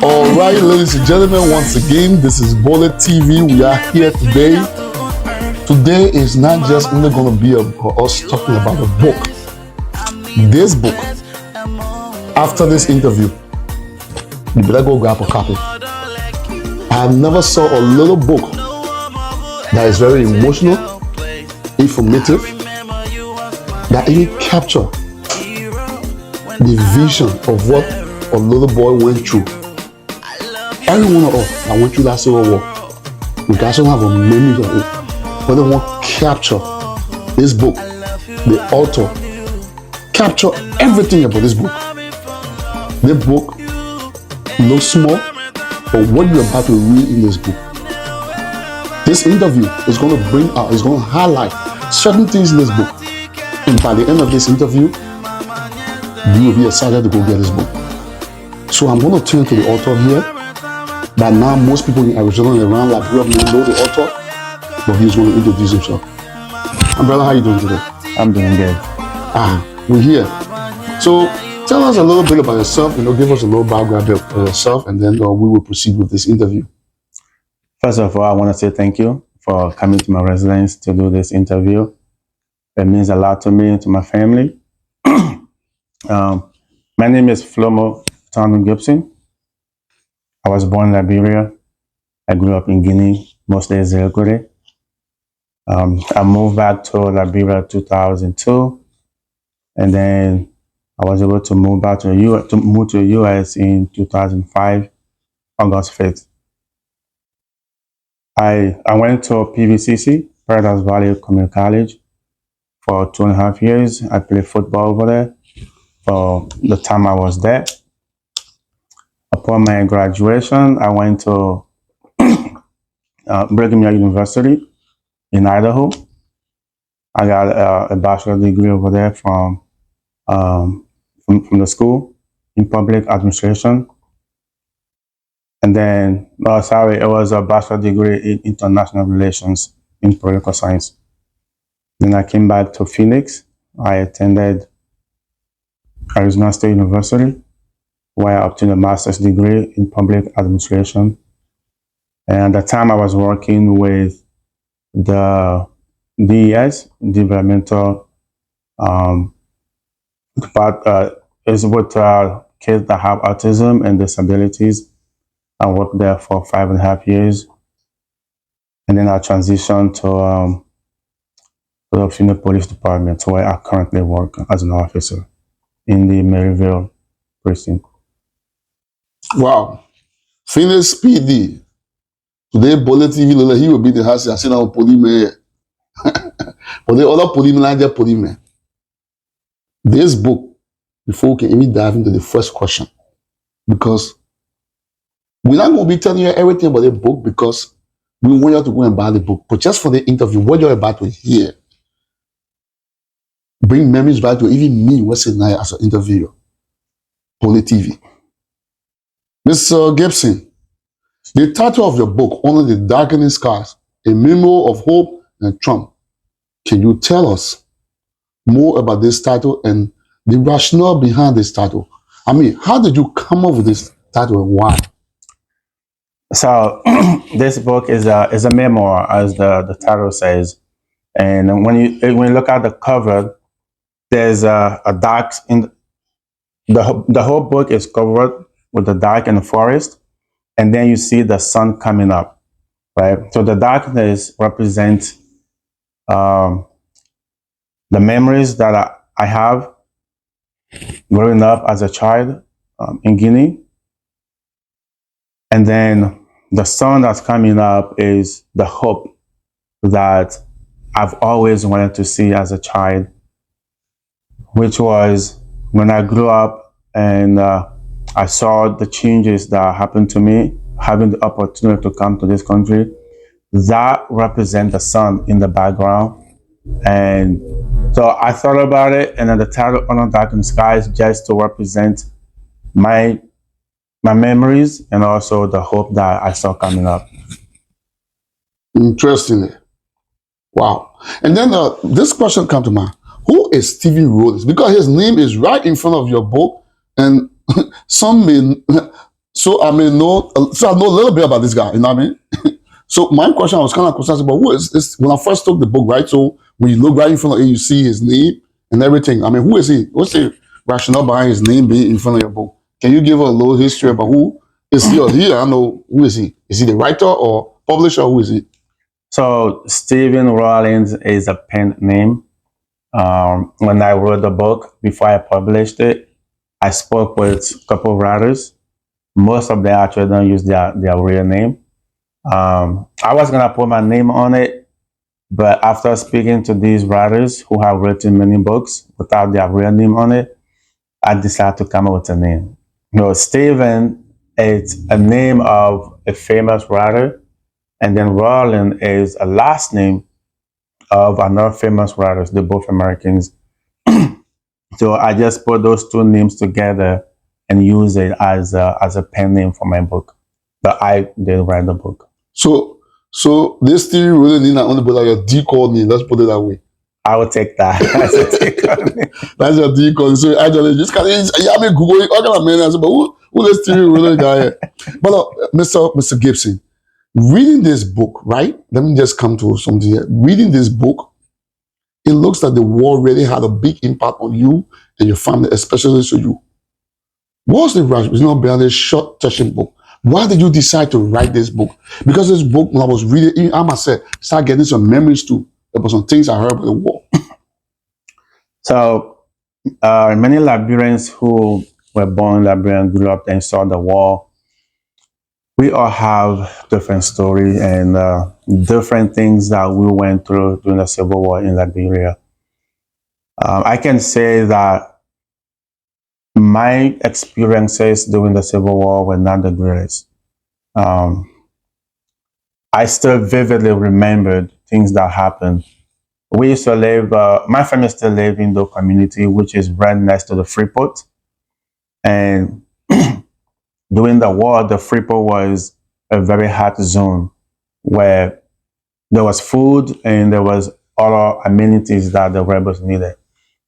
All right, ladies and gentlemen, once again, this is Bollitv. We are here today. Today is not just only going to be us talking about a book. This book, after this interview, you better go grab a copy. I never saw a little book that is very emotional, informative, that even capture the vision of what a little boy went through. Every one of us that went through that civil war, we can also have a memory of it. But they want to capture this book, the author, capture everything about this book. The book looks small, but what you're about to read in this book, this interview is going to bring out, is going to highlight certain things in this book. And by the end of this interview, you will be excited to go get this book. So I'm going to turn to the author here. By now, most people in Arizona and around Liberia know the author, but he's going to introduce himself. And brother, how are you doing today? I'm doing good. We're here. So tell us a little bit about yourself, give us a little background of yourself, and then we will proceed with this interview. First of all, I want to say thank you for coming to my residence to do this interview. It means a lot to me, to my family. My name is FLOMO GIBSON. I was born in Liberia. I grew up in Guinea, mostly in Zerikore. I moved back to Liberia in 2002, and then I was able to move back to the US in 2005, August 5th. I went to PVCC, Paradise Valley Community College, for 2.5 years. I played football over there for the time I was there. Upon my graduation, I went to Brigham Young University in Idaho. I got a bachelor's degree over there from the school in public administration. And then, it was a bachelor's degree in international relations in political science. Then I came back to Phoenix. I attended Arizona State University, where I obtained a master's degree in public administration. And at the time I was working with the DES, Developmental, is with kids that have autism and disabilities. I worked there for 5.5 years. And then I transitioned to the Phoenix Police Department, where I currently work as an officer in the Maryville precinct. Wow. Phoenix PD. Today, Bollitv, he will be the house. I see now policeman. But the other policeman, just policeman. This book, before we can even dive into the first question, because we're not going to be telling you everything about the book, because we want you to go and buy the book. But just for the interview, what you're about to hear, bring memories back to even me, what's it now as an interviewer, Bollitv. Mr. Gibson, the title of your book, Only the Darkening Skies, A Memoir of Hope and Trump. Can you tell us more about this title and the rationale behind this title? I mean, how did you come up with this title and why? So this book is a memoir, as the title says. And when you look at the cover, there's a dark in the whole book is covered with the dark in the forest, and then you see the sun coming up, right? So the darkness represents the memories that I have growing up as a child in Guinea. And then the sun that's coming up is the hope that I've always wanted to see as a child, which was when I grew up and I saw the changes that happened to me, having the opportunity to come to this country. That represent the sun in the background. And so I thought about it, and then the title "On a Darkened Sky" is just to represent my memories and also the hope that I saw coming up. Interesting. Wow. And then this question comes to mind. Who is Stevie Rollins? Because his name is right in front of your book, and some may, so I may know, so I know a little bit about this guy, you know what I mean? So my question, I was kind of concerned about who is this, when I first took the book, right? So when you look right in front of it, you see his name and everything. I mean, who is he? What's the rationale behind his name being in front of your book? Can you give a little history about who is he or he? I don't know, who is he? Is he the writer or publisher? Who is he? So Stephen Rollins is a pen name. When I wrote the book, before I published it, I spoke with a couple of writers. Most of them actually don't use their real name. I was gonna put my name on it, but after speaking to these writers who have written many books without their real name on it, I decided to come up with a name. Stephen is a name of a famous writer, and then Rollins is a last name of another famous writer. They're both Americans. So I just put those two names together and use it as a pen name for my book. But I did write the book. So this theory really need not only be like your decoy name. Let's put it that way. I would take that as a decoy name. That's your decoy. So actually, just kind of, yeah, I mean, Google, all kind of man, I said, but who this theory really guy? But Mr. Gibson, reading this book, right? Let me just come to something here. Reading this book, it looks like the war really had a big impact on you and your family, especially to you. What was the rush? It's not behind this short, touching book. Why did you decide to write this book? Because this book, when I was reading, I must say, start getting some memories too. There were some things I heard about the war. So many Liberians who were born in Liberia and grew up and saw the war, we all have different stories and different things that we went through during the Civil War in Liberia. I can say that my experiences during the Civil War were not the greatest. I still vividly remembered things that happened. We used to live, my family still live in the community, which is right next to the Freeport. And during the war, the Freeport was a very hot zone where there was food and there was other amenities that the rebels needed.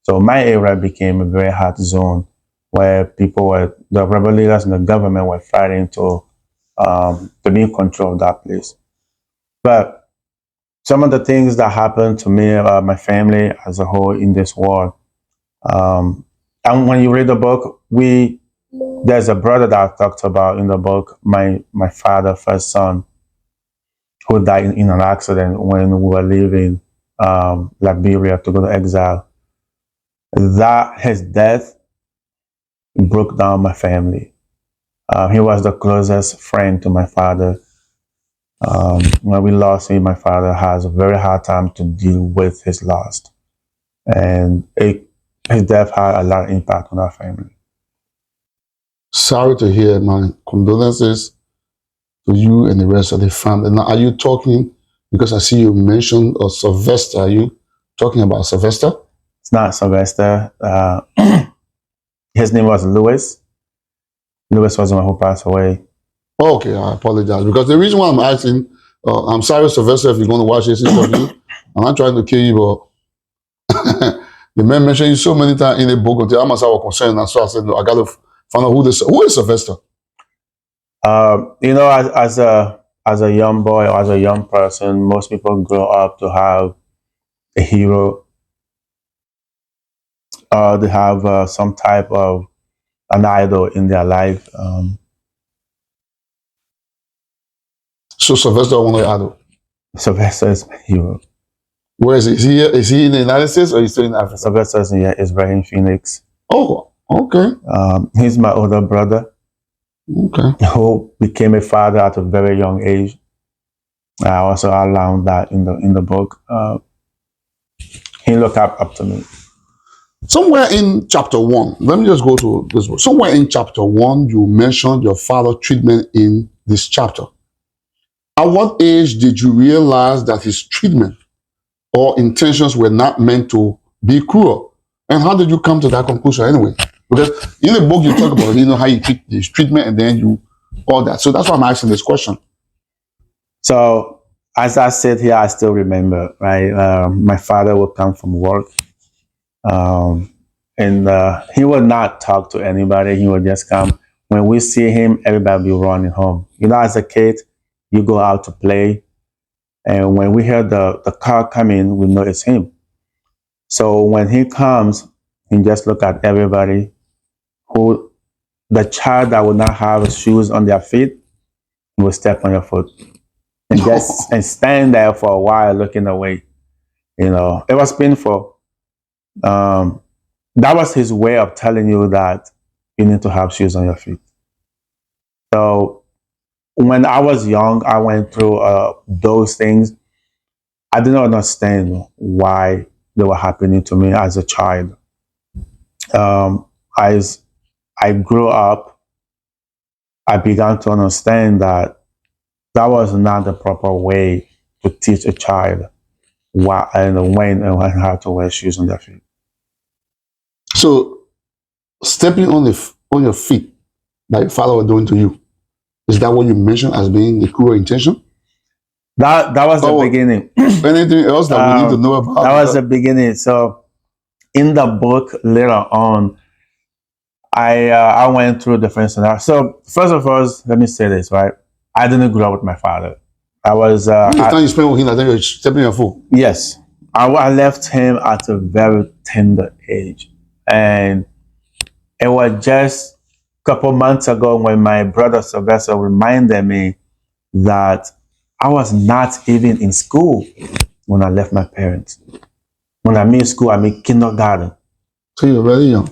So my area became a very hot zone where the rebel leaders and the government were fighting to be in control of that place. But some of the things that happened to me, my family as a whole in this war, and when you read the book, there's a brother that I talked about in the book, my father's first son, who died in an accident when we were leaving Liberia to go to exile. That his death broke down my family. He was the closest friend to my father. When we lost him, my father has a very hard time to deal with his loss. And his death had a lot of impact on our family. Sorry to hear, my condolences to you and the rest of the family. Now, are you talking, because I see you mentioned Sylvester, are you talking about Sylvester? It's not Sylvester. His name was Lewis. Lewis was the one who passed away. Okay, I apologize. Because the reason why I'm asking, I'm sorry, Sylvester, if you're going to watch this interview. I'm not trying to kill you, but the man mentioned you so many times in the book until I must have a concern. And so I said, no, I got to find out who is Sylvester. As a young boy or as a young person, most people grow up to have a hero. They have some type of an idol in their life. So Sylvester, one of the idol. Sylvester is my hero. Where is he? Is he in the United States or is he still in Africa? Sylvester is right in Phoenix. Oh, okay. He's my older brother. Okay. Who became a father at a very young age. I also outlined that in the book. He looked up to me. Somewhere in chapter 1, let me just go to this one. Somewhere in chapter 1, you mentioned your father's treatment in this chapter. At what age did you realize that his treatment or intentions were not meant to be cruel? And how did you come to that conclusion anyway? Because in the book you talk about, how you treat this treatment and then you all that. So that's why I'm asking this question. So as I said here, I still remember, right? My father would come from work, and he would not talk to anybody. He would just come. When we see him, everybody will be running home. As a kid, you go out to play, and when we hear the car coming, we know it's him. So when he comes, he just look at everybody. The child that will not have shoes on their feet will step on your foot and just and stand there for a while looking away. It was painful. That was his way of telling you that you need to have shoes on your feet. So when I was young, I went through those things. I didn't understand why they were happening to me as a child. As I grew up, I began to understand that that was not the proper way to teach a child why and when and how to wear shoes on their feet. So stepping on your feet, like your father was doing to you, is that what you mentioned as being the cruel intention? That was the beginning. Anything else that we need to know about? That was the beginning. So in the book later on, I went through different scenarios. So first of all, let me say this, right? I didn't grow up with my father. I was. The time you spent with him, I think you're stepping your foot. Yes, I left him at a very tender age, and it was just a couple months ago when my brother Sylvester reminded me that I was not even in school when I left my parents. When I mean school, I mean kindergarten. So you're very young.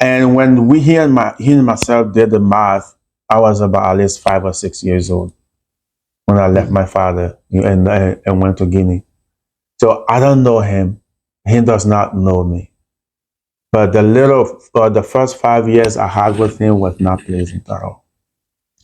And when he and myself did the math, I was about at least 5 or 6 years old when I left my father and went to Guinea. So I don't know him. He does not know me. But the first 5 years I had with him was not pleasant at all.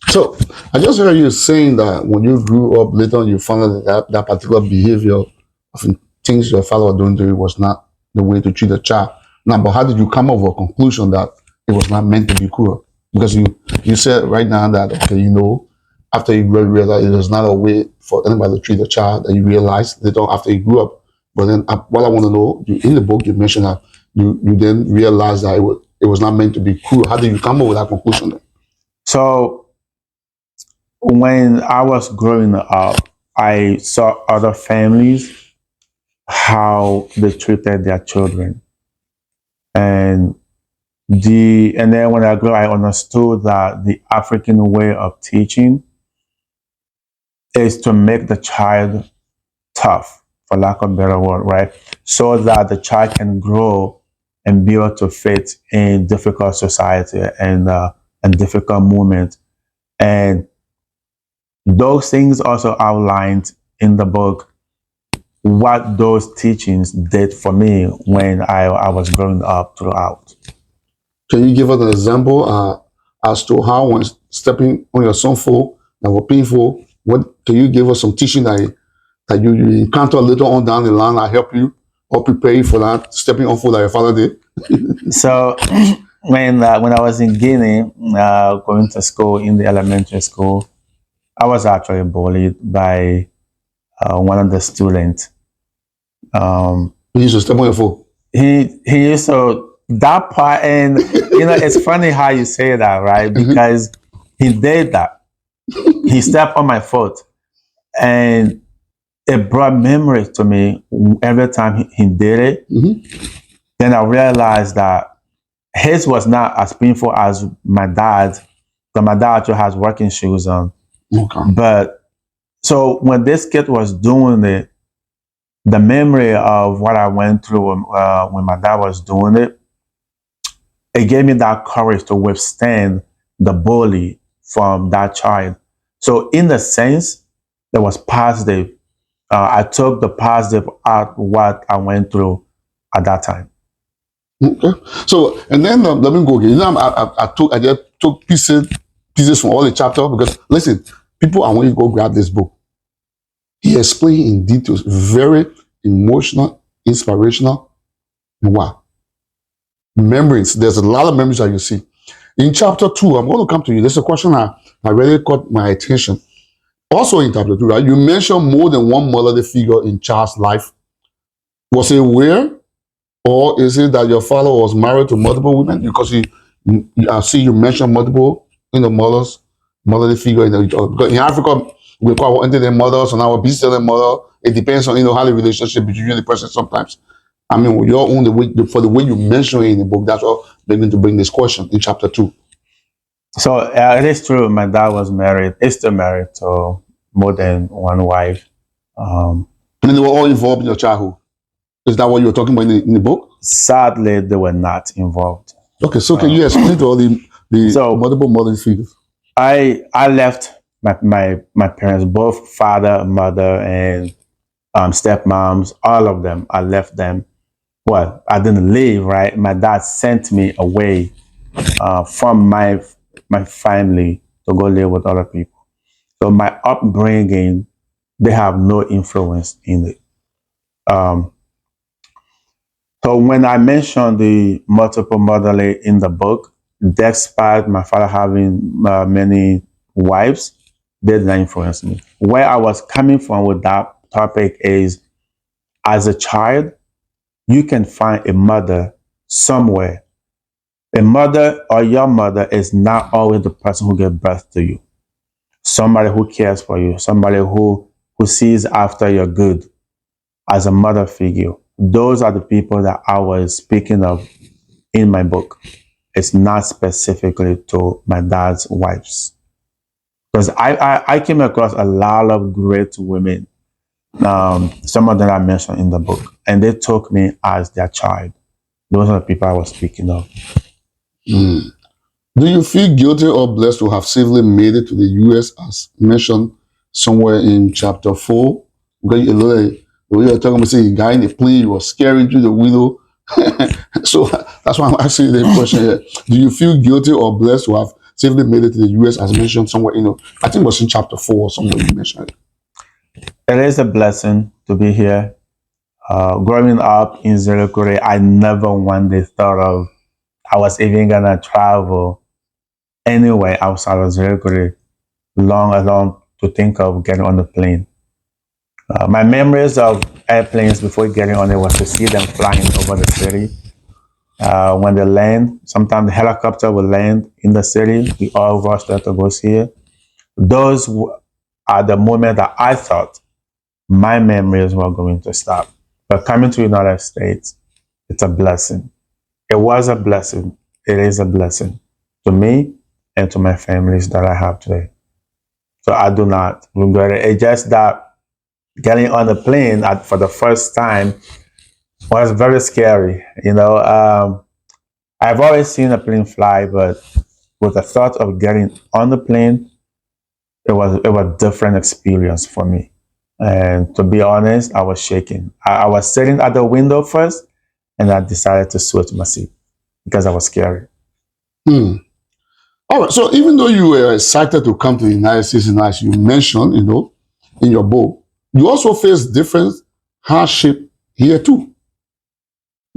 So I just heard you saying that when you grew up later on, you found out that particular behavior of things your father was doing to you was not the way to treat a child. Now, but how did you come up with a conclusion that it was not meant to be cruel? Because you said right now that, okay, after you realized it was not a way for anybody to treat a child, and you realized later on after you grew up. But then what I want to know, in the book you mentioned that you then realized that it was not meant to be cruel. How did you come up with that conclusion then? So when I was growing up, I saw other families, how they treated their children. And then when I grew, I understood that the African way of teaching is to make the child tough, for lack of a better word, right? So that the child can grow and be able to fit in difficult society and difficult moments. And those things also outlined in the book what those teachings did for me when I was growing up throughout. Can you give us an example as to how when stepping on your son's foot that were painful? What can you give us some teaching that you encounter later on down the line that help you or prepare you for that stepping on foot that your father did? So when I was in Guinea, going to school in the elementary school, I was actually bullied by one of the students. He used to step on your foot. He used to that part, and it's funny how you say that, right? Because he did that. He stepped on my foot, and it brought memories to me every time he did it. Then I realized that his was not as painful as my dad's, because my dad actually has working shoes on. Okay. But so when this kid was doing it, the memory of what I went through when my dad was doing it, it gave me that courage to withstand the bully from that child. So in the sense, that was positive. I took the positive out what I went through at that time. Okay. So, and then let me go again. You know, I just took pieces from all the chapter because listen, people, I want you to go grab this book. He explained in details, very emotional, inspirational, and wow, memories. There's a lot of memories that you see. In chapter 2, I'm going to come to you. There's a question I really caught my attention. Also in chapter 2, right? You mentioned more than one motherly figure in child's life. Was it where? Or is it that your father was married to multiple women? Because I see you mentioned multiple, motherly figure. Because in Africa, we call one their mothers and our busy their mother. It depends on how the relationship between you and the person sometimes. I mean, your own for the way you mention it in the book. That's what they're going to bring this question in chapter 2. So it is true. My dad was married. Is still married to more than one wife. And they were all involved in your childhood. Is that what you were talking about in the book? Sadly, they were not involved. Okay, so can you explain to all the multiple mother figures? I left my parents, both father, mother, and stepmoms, all of them. I left them. Well, I didn't leave, right? My dad sent me away from my family to go live with other people. So my upbringing, they have no influence in it. So when I mentioned the multiple motherly in the book, despite my father having many wives, they did not influence me. Where I was coming from with that topic is, as a child, you can find a mother somewhere. A mother or your mother is not always the person who gave birth to you. Somebody who cares for you, somebody who sees after your good as a mother figure. Those are the people that I was speaking of in my book. It's not specifically to my dad's wives. Because I came across a lot of great women. Some of them I mentioned in the book. And they took me as their child. Those are the people I was speaking of. Mm. Do you feel guilty or blessed to have safely made it to the U.S. as mentioned somewhere in chapter 4? Because the way you're talking about, say, a guy in the plane, you were scaring through the window. So that's why I'm asking the question here. Do you feel guilty or blessed to have safely made it to the U.S. as mentioned somewhere, I think it was in chapter 4 or somewhere you mentioned it. It is a blessing to be here. Growing up in Zerikure, I never one day thought of I was even gonna travel anywhere outside of Zerikure, long alone to think of getting on the plane. My memories of airplanes before getting on it was to see them flying over the city. When they land, sometimes the helicopter will land in the city. We all rush there to go see it. Those are the moments that I thought my memories were going to stop. But coming to the United States, it's a blessing. It was a blessing. It is a blessing to me and to my families that I have today. So I do not regret it. It's just that getting on the plane for the first time was very scary. I've always seen a plane fly, but with the thought of getting on the plane, it was a different experience for me. And to be honest, I was shaking. I was sitting at the window first, and I decided to switch my seat because I was scared. All right. So even though you were excited to come to the United States, and as you mentioned, in your book, you also face different hardship here too.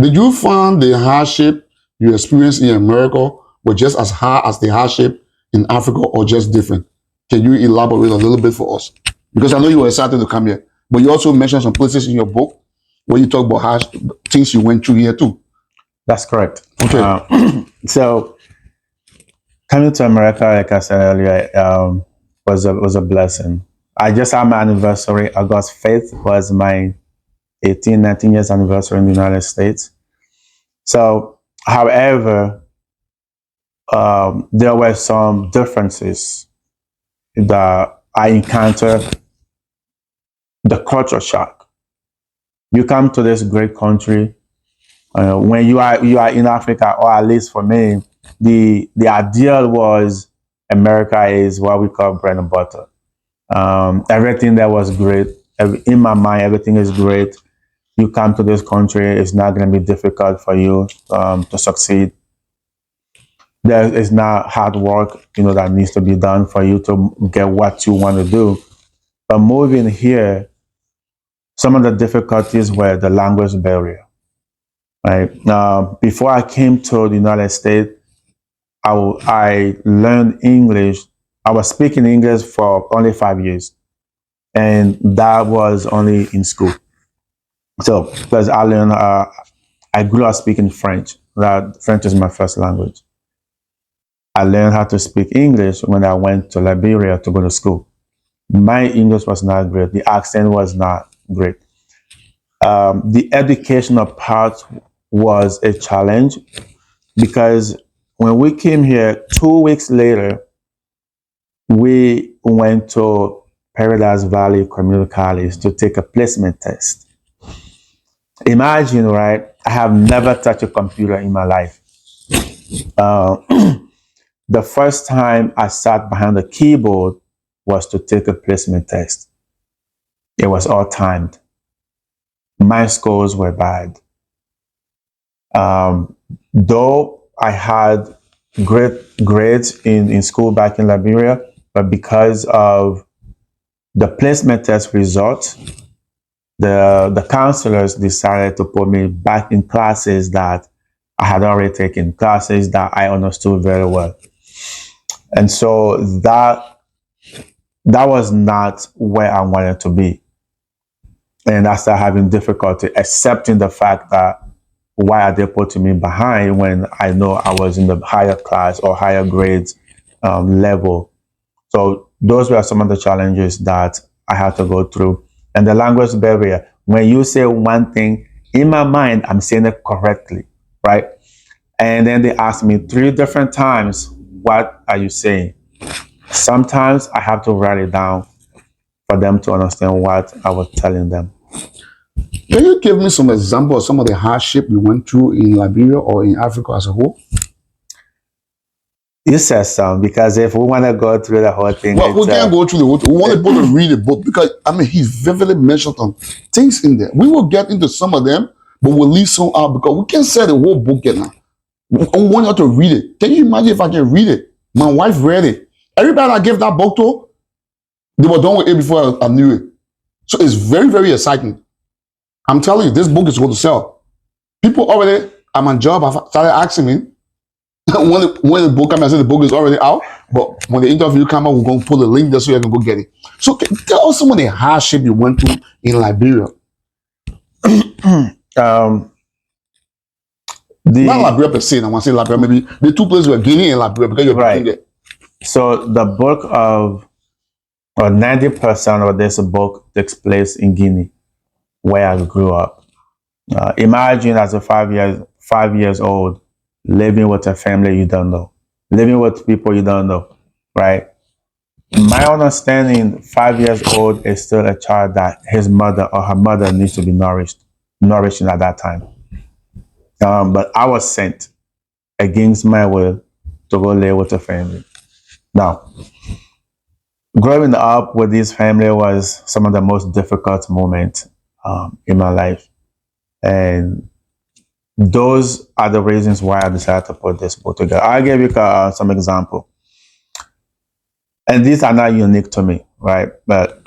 Did you find the hardship you experienced in America were just as hard as the hardship in Africa, or just different? Can you elaborate a little bit for us? Because I know you were excited to come here, but you also mentioned some places in your book where you talk about things you went through here too. That's correct. Okay. So coming to America, like I said earlier, was a blessing. I just had my anniversary. August 5th was my 19 years anniversary in the United States. So, however, there were some differences that I encountered. The culture shock. You come to this great country. When you are in Africa, or at least for me, the ideal was America is what we call bread and butter. Everything that was great. In my mind, everything is great. you come to this country, it's not going to be difficult for you to succeed. There is not hard work, that needs to be done for you to get what you want to do. But moving here, some of the difficulties were the language barrier. Right now, before I came to the United States, I learned English. I was speaking English for only 5 years, and that was only in school. So, because I grew up speaking French. That French is my first language. I learned how to speak English when I went to Liberia to go to school. My English was not great. The accent was not great. The educational part was a challenge because when we came here, 2 weeks later, we went to Paradise Valley Community College to take a placement test. Imagine, right? I have never touched a computer in my life. The first time I sat behind the keyboard was to take a placement test. It was all timed. My scores were bad. Though I had great grades in school back in Liberia, but because of the placement test results, the counselors decided to put me back in classes that I had already taken, classes that I understood very well. And so that was not where I wanted to be. And I started having difficulty accepting the fact that why are they putting me behind when I know I was in the higher class or higher grades level. So those were some of the challenges that I had to go through. And the language barrier, when you say one thing, in my mind, I'm saying it correctly, right? And then they asked me 3 different times, what are you saying? Sometimes I have to write it down for them to understand what I was telling them. Can you give me some example of some of the hardship you went through in Liberia or in Africa as a whole? You said some, because if we want to go through the whole thing, well, we can't go through the whole thing. We want people to read the book because he vividly mentioned some things in there. We will get into some of them, but we'll leave some out because we can't say the whole book yet now. I want you to read it. Can you imagine if I can read it? My wife read it. Everybody I gave that book to, they were done with it before I knew it. So it's very, very exciting. I'm telling you, this book is going to sell. People already at my job have started asking me when the book comes. I said the book is already out, but when the interview comes out, we're going to put a link there so you can go get it. So tell us some of the hardship you went through in Liberia. Not Liberia per se. I want to say Liberia. Maybe the 2 places were Guinea and Liberia because you're right there. So the book of 90% of this book takes place in Guinea, where I grew up. Imagine as a 5 years old, living with a family you don't know, living with people you don't know, right? My understanding, 5 years old is still a child that his mother or her mother needs to be nourishing at that time. But I was sent against my will to go live with a family. Now, growing up with this family was some of the most difficult moments in my life. And those are the reasons why I decided to put this book together. I'll give you some example. And these are not unique to me, right? But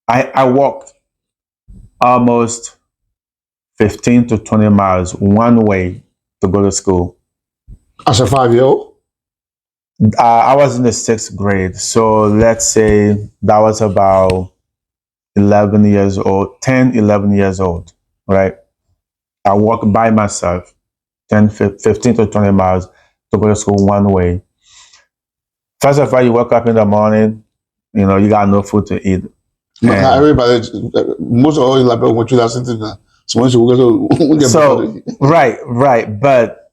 I walked almost 15 to 20 miles one way to go to school. As a 5-year-old? I was in the 6th grade. So let's say that was about 11 years old, 10, 11 years old, right? I walked by myself 10, 15 to 20 miles to go to school one way. First of all, you wake up in the morning, you got no food to eat. Not everybody, most of all in Liberia went through that sentence. So once you so right. But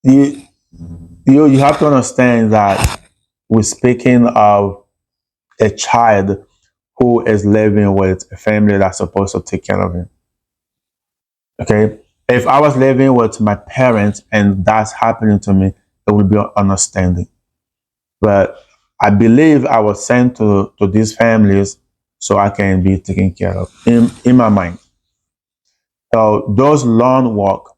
you have to understand that we're speaking of a child who is living with a family that's supposed to take care of him. Okay? If I was living with my parents and that's happening to me, it would be understanding. But I believe I was sent to these families so I can be taken care of in my mind. So those long walk,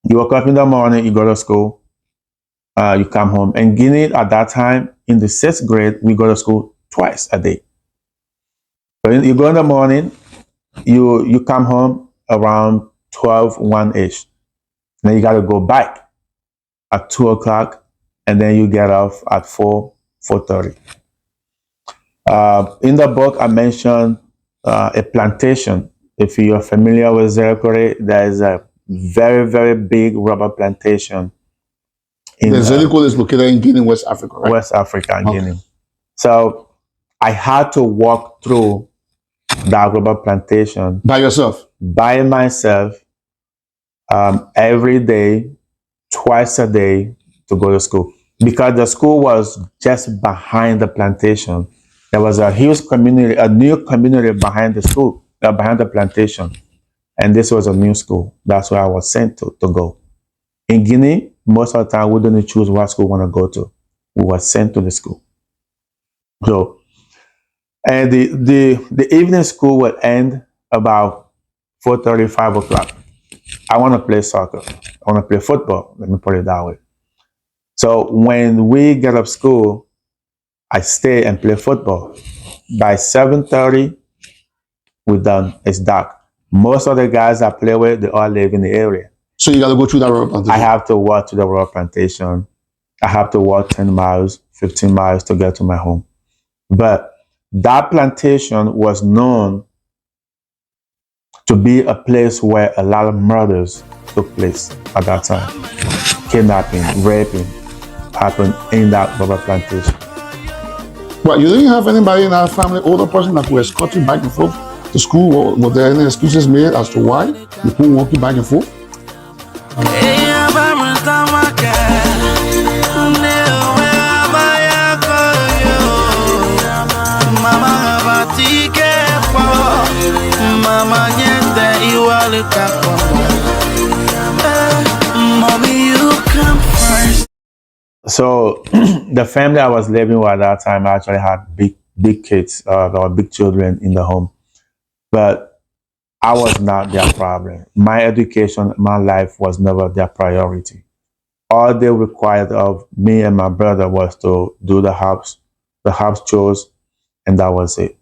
you wake up in the morning, you go to school, you come home. And Guinea at that time, in the 6th grade, we go to school twice a day. So you go in the morning, you come home around 12, 1-ish. Then you got to go back at 2 o'clock, and then you get off at 4, 4:30. In the book, I mentioned a plantation. If you're familiar with Zerikore, there is a very, very big rubber plantation. The Zerikore is located in Guinea, West Africa, right? West Africa, Guinea. So I had to walk through that rubber plantation. By yourself? By myself, every day, twice a day to go to school. Because the school was just behind the plantation. There was a huge community, a new community behind the school, behind the plantation. And this was a new school. That's where I was sent to go. In Guinea, most of the time, we didn't choose what school we want to go to. We were sent to the school. So, and the evening school would end about 4:30, 5 o'clock. I want to play soccer. I want to play football. Let me put it that way. So when we get up school, I stay and play football. By 7:30, we're done. It's dark. Most of the guys I play with, they all live in the area. So you got to go through that rubber plantation? I have to walk to the rubber plantation. I have to walk 10 miles, 15 miles to get to my home. But that plantation was known to be a place where a lot of murders took place at that time. Kidnapping, raping happened in that rubber plantation. Well, you didn't have anybody in our family, older person that was escort you back and forth to school? Or were there any excuses made as to why you couldn't walk you back and forth? So the family I was living with at that time actually had big kids or big children in the home, but I was not their problem. My education, my life was never their priority. All they required of me and my brother was to do the house chores, and that was it.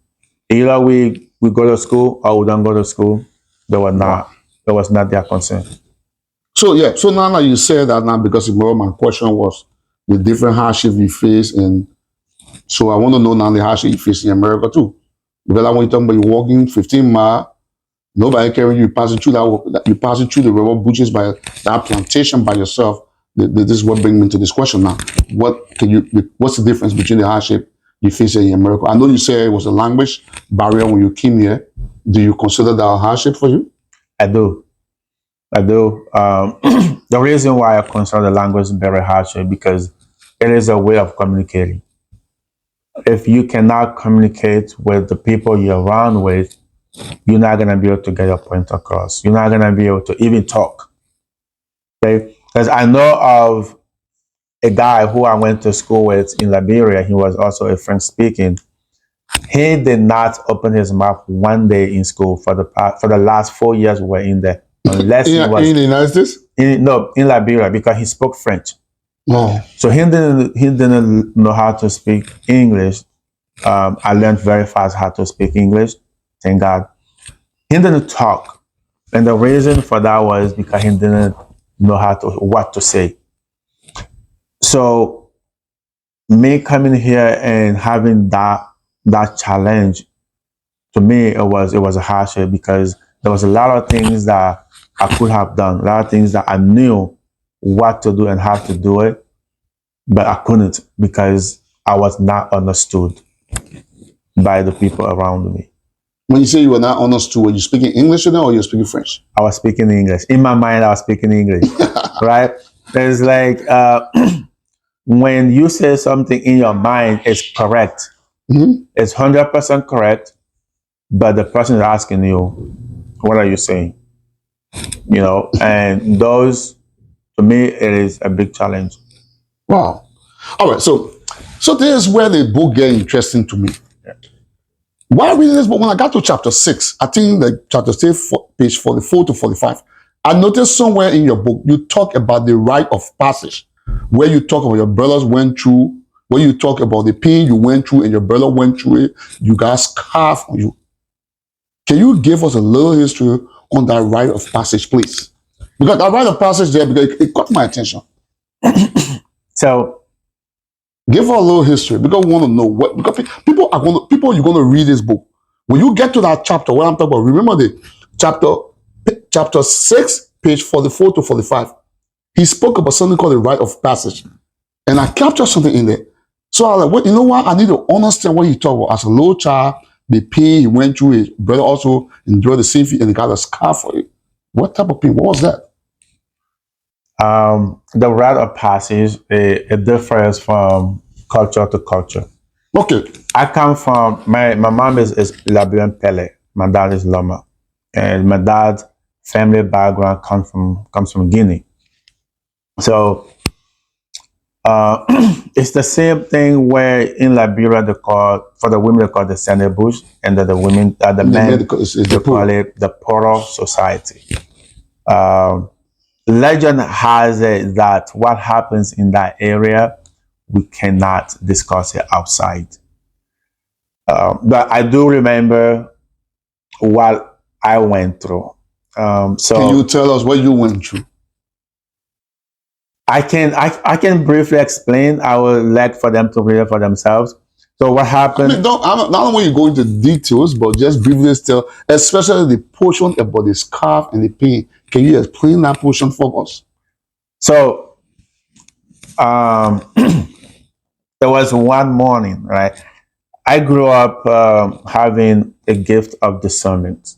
Either we go to school or we don't go to school. That was not their concern. So yeah, so now you say that now because my question was the different hardship you face, and so I want to know now the hardship you face in America too. Because I want you talking about you walking 15 miles, nobody carrying you, passing through the rubber bushes by that plantation by yourself. This is what brings me to this question now. What's the difference between the hardship you face in America? I know you say it was a language barrier when you came here. Do you consider that a hardship for you? I do. The reason why I consider the language very hardship because it is a way of communicating. If you cannot communicate with the people you're around with, you're not going to be able to get your point across. You're not going to be able to even talk. Okay? Because I know of a guy who I went to school with in Liberia. He was also a French speaking. He did not open his mouth one day in school for the last 4 years we were in there. Unless in the United States? In Liberia, because he spoke French. Oh. So he didn't know how to speak English. I learned very fast how to speak English. Thank God. He didn't talk. And the reason for that was because he didn't know what to say. So me coming here and having that challenge, to me it was a hardship because there was a lot of things that I could have done, a lot of things that I knew what to do and how to do it, but I couldn't because I was not understood by the people around me. When you say you were not understood, were you speaking English now or you were speaking French? I was speaking English. In my mind, I was speaking English, right? It's like when you say something in your mind, it's correct. Mm-hmm. It's 100% correct, but the person is asking you, what are you saying? You know, and those, to me, it is a big challenge. Wow. All right, so this is where the book gets interesting to me. Yeah. While reading this book, when I got to chapter 6, I think that chapter 6, page 44 to 45. I noticed somewhere in your book, you talk about the rite of passage, where you talk about your brothers went through, where you talk about the pain you went through and your brother went through it. You got scarf on you. Can you give us a little history on that rite of passage, please? Because that rite of passage there, because it caught my attention. So give her a little history because we want to know what, because people are going to, people you're going to read this book. When you get to that chapter, what I'm talking about, remember the chapter 6, page 44 to 45. He spoke about something called the rite of passage. And I captured something in there. So I was like, well, you know what? I need to understand what he talked about. As a little child, the pain he went through, his brother also endured the same thing and he got a scar for it. What type of pain? What was that? The rite of passage, it differs from culture to culture. Okay. I come from, my mom is Liberian Pele. My dad is Loma. And my dad's family background comes from Guinea. So it's the same thing where in Liberia they call, for the women they call the Sene Bush, and the women, the men, they call it the Poro Society. Legend has it that what happens in that area, we cannot discuss it outside. But I do remember what I went through. So can you tell us what you went through? I can briefly explain. I will like for them to read it for themselves. So what happened? I mean, not only you go into details, but just briefly tell, especially the portion about the scarf and the pain. Can you explain that portion for us? So there was one morning, right? I grew up having a gift of discernment.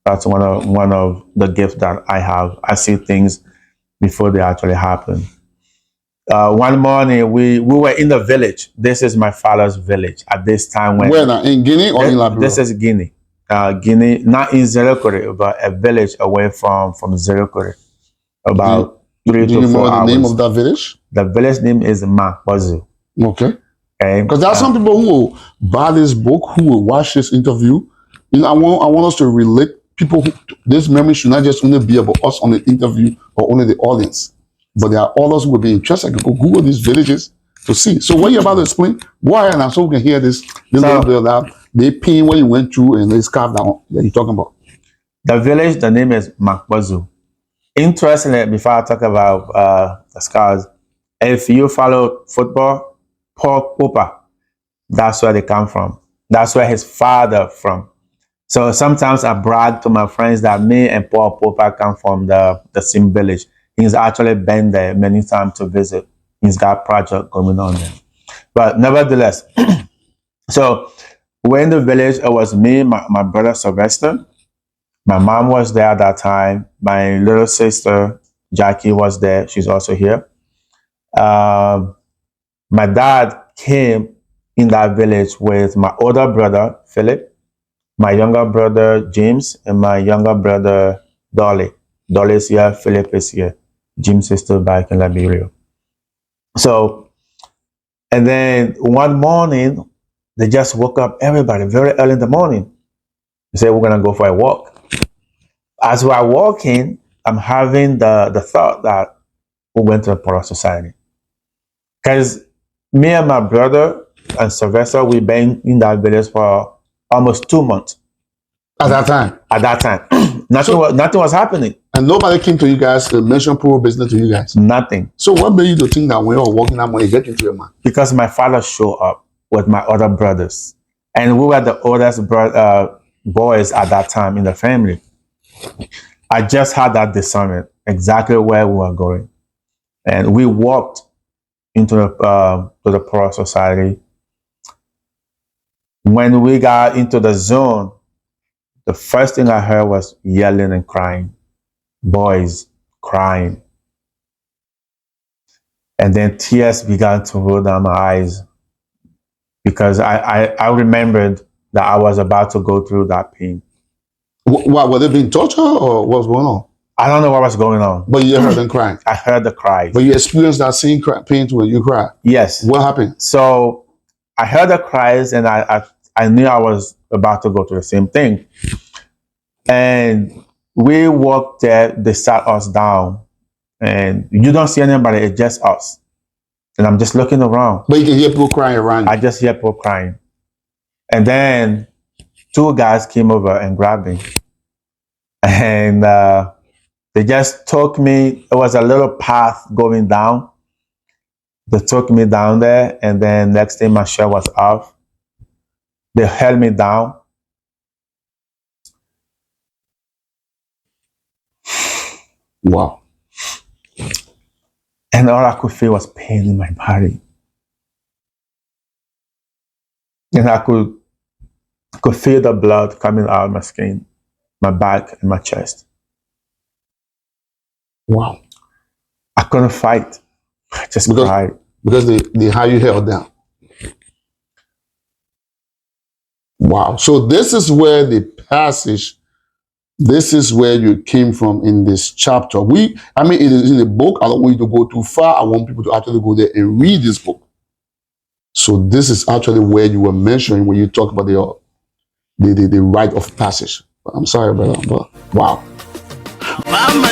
That's one of the gifts that I have. I see things before they actually happen. One morning, we were in the village. This is my father's village at this time. Where now? In Guinea or in Liberia? This is Guinea. Guinea, not in Zerokore, but a village away from Zerokore. About 3 to 4 hours. Do you remember the name of that village? The village name is Makwazu. Okay. Because there are some people who will buy this book, who will watch this interview. You know, I want us to relate people who, this memory should not just only be about us on the interview or only the audience, but there are others who will be interested to go Google these villages to see. So what you're about to explain, go ahead now so we can hear this little bit of that. The pain what you went through and this scarf that you're talking about. The village, the name is Makwazu. Interestingly, before I talk about the scars, if you follow football, Paul Popper, that's where they come from. That's where his father from. So sometimes I brag to my friends that me and Paul Popper come from the same village. He's actually been there many times to visit. He's got a project going on there. But nevertheless, so we're in the village. It was me, my brother Sylvester. My mom was there at that time. My little sister, Jackie, was there. She's also here. My dad came in that village with my older brother, Philip, my younger brother, James, and my younger brother, Dolly. Dolly is here, Philip is here. James is still back in Liberia. So, and then one morning, they just woke up everybody very early in the morning. They said, we're going to go for a walk. As we're walking, I'm having the thought that we went to a Poro Society. Because me and my brother and Sylvester, we've been in that village for almost 2 months. At that time? At that time. Nothing was happening. And nobody came to you guys to mention Poro business to you guys? Nothing. So what made you to think that when you were walking that morning, you get into your mind? Because my father showed up with my other brothers. And we were the oldest boys at that time in the family. I just had that discernment, exactly where we were going. And we walked into the Poro Society. When we got into the zone, the first thing I heard was yelling and crying, boys crying. And then tears began to roll down my eyes because I remembered that I was about to go through that pain. What, were they being tortured or what was going on? I don't know what was going on. But you heard them crying? I heard the cries. But you experienced that same pain when you cried? Yes. What happened? So I heard the cries and I knew I was about to go through the same thing. And we walked there, they sat us down, and you don't see anybody, it's just us. And I'm just looking around. But you can hear people crying around you. I just hear people crying. And then 2 guys came over and grabbed me. And they just took me. It was a little path going down. They took me down there, and then next thing my shirt was off. They held me down. Wow. And all I could feel was pain in my body. And I could feel the blood coming out of my skin, my back, and my chest. Wow. I couldn't fight. I just cried. Because they had you held down. Wow. So this is where the passage, this is where you came from in this chapter. It is in the book. I don't want you to go too far. I want people to actually go there and read this book. So this is actually where you were mentioning when you talk about the rite of passage. I'm sorry, brother, but wow. Mama,